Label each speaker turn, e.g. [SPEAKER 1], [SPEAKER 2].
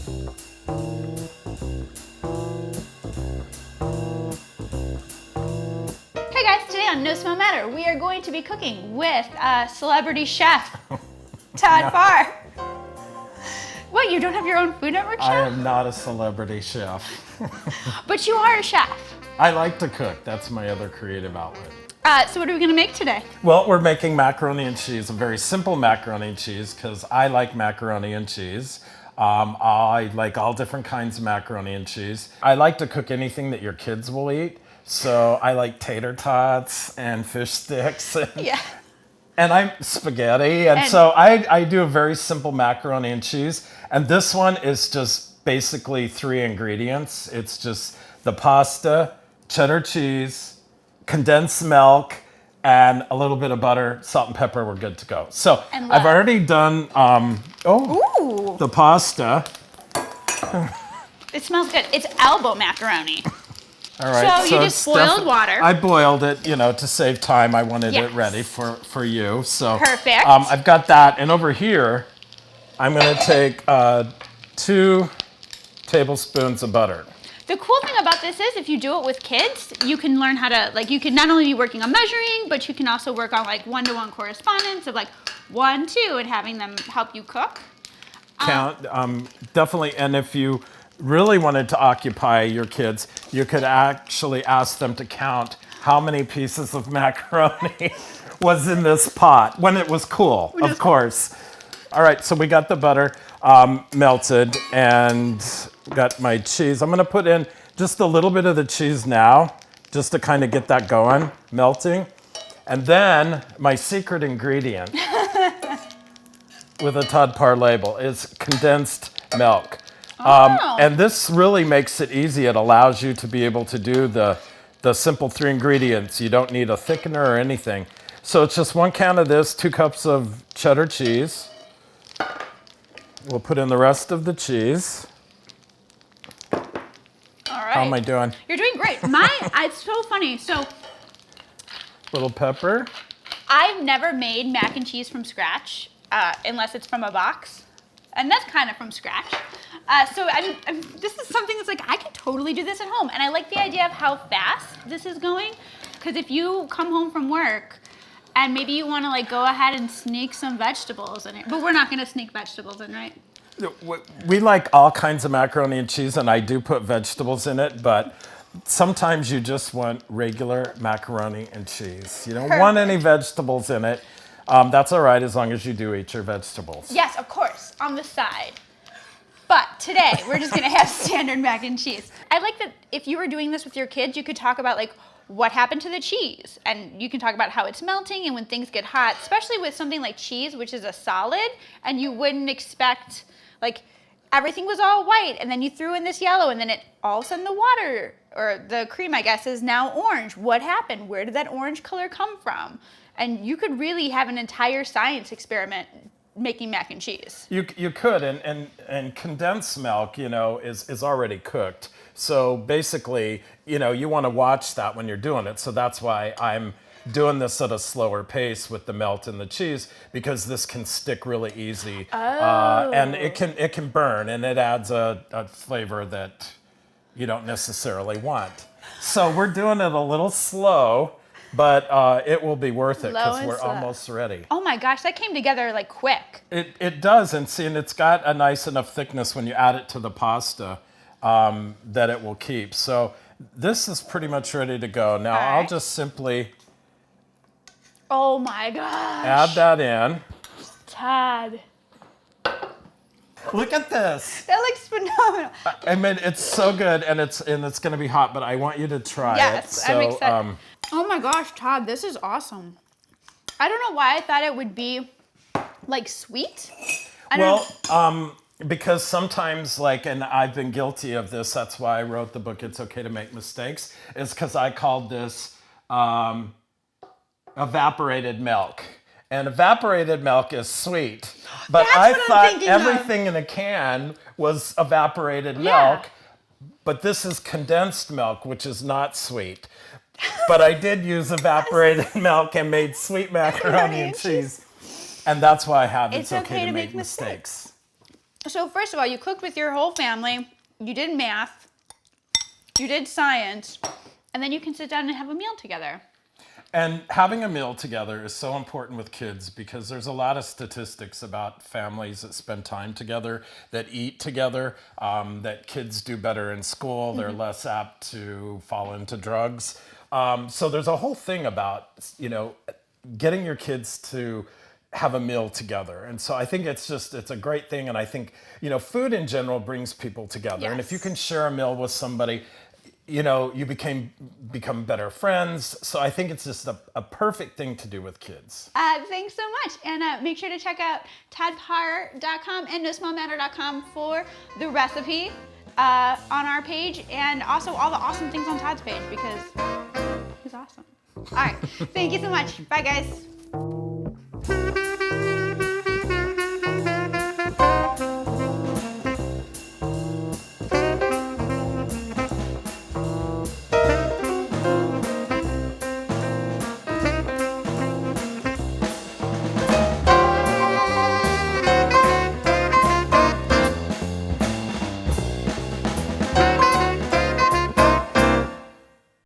[SPEAKER 1] Hey guys, today on No Smell Matter, we are going to be cooking with a celebrity chef, Todd Parr. What, you don't have your own Food Network chef?
[SPEAKER 2] I am not a celebrity chef.
[SPEAKER 1] But you are a chef.
[SPEAKER 2] I like to cook. That's my other creative outlet.
[SPEAKER 1] So what are we gonna make today?
[SPEAKER 2] Well, we're making macaroni and cheese, a very simple macaroni and cheese, because I like macaroni and cheese. I like all different kinds of macaroni and cheese. I like to cook anything that your kids will eat. So I like tater tots and fish sticks. And I'm spaghetti. And so I do a very simple macaroni and cheese. And this one is just basically 3 ingredients. It's just the pasta, cheddar cheese, condensed milk, and a little bit of butter, salt and pepper. We're good to go. So I've already done the pasta.
[SPEAKER 1] It smells good. It's elbow macaroni.
[SPEAKER 2] All right.
[SPEAKER 1] So you just boiled water.
[SPEAKER 2] I boiled it, to save time. I wanted it ready for you. So
[SPEAKER 1] perfect.
[SPEAKER 2] I've got that, and over here, I'm going to take 2 tablespoons of butter.
[SPEAKER 1] The cool thing about this is if you do it with kids, you can learn how to, you can not only be working on measuring, but you can also work on one-to-one correspondence of 1, 2, and having them help you cook.
[SPEAKER 2] Count, definitely, and if you really wanted to occupy your kids, you could actually ask them to count how many pieces of macaroni was in this pot when it was cool, of course. All right, so we got the butter melted and got my cheese. I'm gonna put in just a little bit of the cheese now, just to kind of get that going, melting. And then my secret ingredient with a Todd Parr label is condensed milk. And this really makes it easy. It allows you to be able to do the simple 3 ingredients. You don't need a thickener or anything. So it's just 1 can of this, 2 cups of cheddar cheese. We'll put in the rest of the cheese.
[SPEAKER 1] All right.
[SPEAKER 2] How am I doing?
[SPEAKER 1] You're doing great. It's so funny. So,
[SPEAKER 2] Little pepper.
[SPEAKER 1] I've never made mac and cheese from scratch, unless it's from a box. And that's kind of from scratch. So this is something that's I could totally do this at home. And I like the idea of how fast this is going. Because if you come home from work and maybe you want to go ahead and sneak some vegetables in it. But we're not going to sneak vegetables in, right?
[SPEAKER 2] We like all kinds of macaroni and cheese, and I do put vegetables in it, but sometimes you just want regular macaroni and cheese. You don't want any vegetables in it. That's all right as long as you do eat your vegetables.
[SPEAKER 1] Yes, of course, on the side. But today, we're just gonna have standard mac and cheese. I like that if you were doing this with your kids, you could talk about what happened to the cheese. And you can talk about how it's melting and when things get hot, especially with something like cheese, which is a solid, and you wouldn't expect, everything was all white, and then you threw in this yellow, and then all of a sudden the water, or the cream, I guess, is now orange. What happened? Where did that orange color come from? And you could really have an entire science experiment making mac and cheese.
[SPEAKER 2] You could, and condensed milk, is already cooked. So basically, you want to watch that when you're doing it. So that's why I'm doing this at a slower pace with the melt and the cheese, because this can stick really easy. And it can burn, and it adds a flavor that you don't necessarily want. So we're doing it a little slow, but it will be worth it because we're almost ready.
[SPEAKER 1] Oh my gosh, that came together quick.
[SPEAKER 2] It does, and it's got a nice enough thickness when you add it to the pasta that it will keep. So this is pretty much ready to go. Now I'll just simply
[SPEAKER 1] oh my gosh.
[SPEAKER 2] Add that in.
[SPEAKER 1] Todd.
[SPEAKER 2] Look at this.
[SPEAKER 1] That looks phenomenal.
[SPEAKER 2] I mean, it's so good, and it's going to be hot, but I want you to try it.
[SPEAKER 1] Yes, I'm excited. Oh my gosh, Todd, this is awesome. I don't know why I thought it would be sweet.
[SPEAKER 2] Because sometimes, and I've been guilty of this, that's why I wrote the book, It's Okay to Make Mistakes, is because I called this evaporated milk. And evaporated milk is sweet. But I thought everything in a can was evaporated milk, but this is condensed milk, which is not sweet. But I did use evaporated milk and made sweet macaroni and cheese. And that's why I have It's Okay to Make Mistakes.
[SPEAKER 1] So first of all, you cooked with your whole family, you did math, you did science, and then you can sit down and have a meal together.
[SPEAKER 2] And having a meal together is so important with kids because there's a lot of statistics about families that spend time together, that eat together, that kids do better in school, they're less apt to fall into drugs. So there's a whole thing about, getting your kids to have a meal together. And so I think it's a great thing. And I think, food in general brings people together.
[SPEAKER 1] Yes.
[SPEAKER 2] And if you can share a meal with somebody, you become better friends. So I think it's just a perfect thing to do with kids.
[SPEAKER 1] Thanks so much. And make sure to check out toddparr.com and nosmallmatter.com for the recipe on our page, and also all the awesome things on Todd's page because he's awesome. All right. Thank you so much. Bye, guys.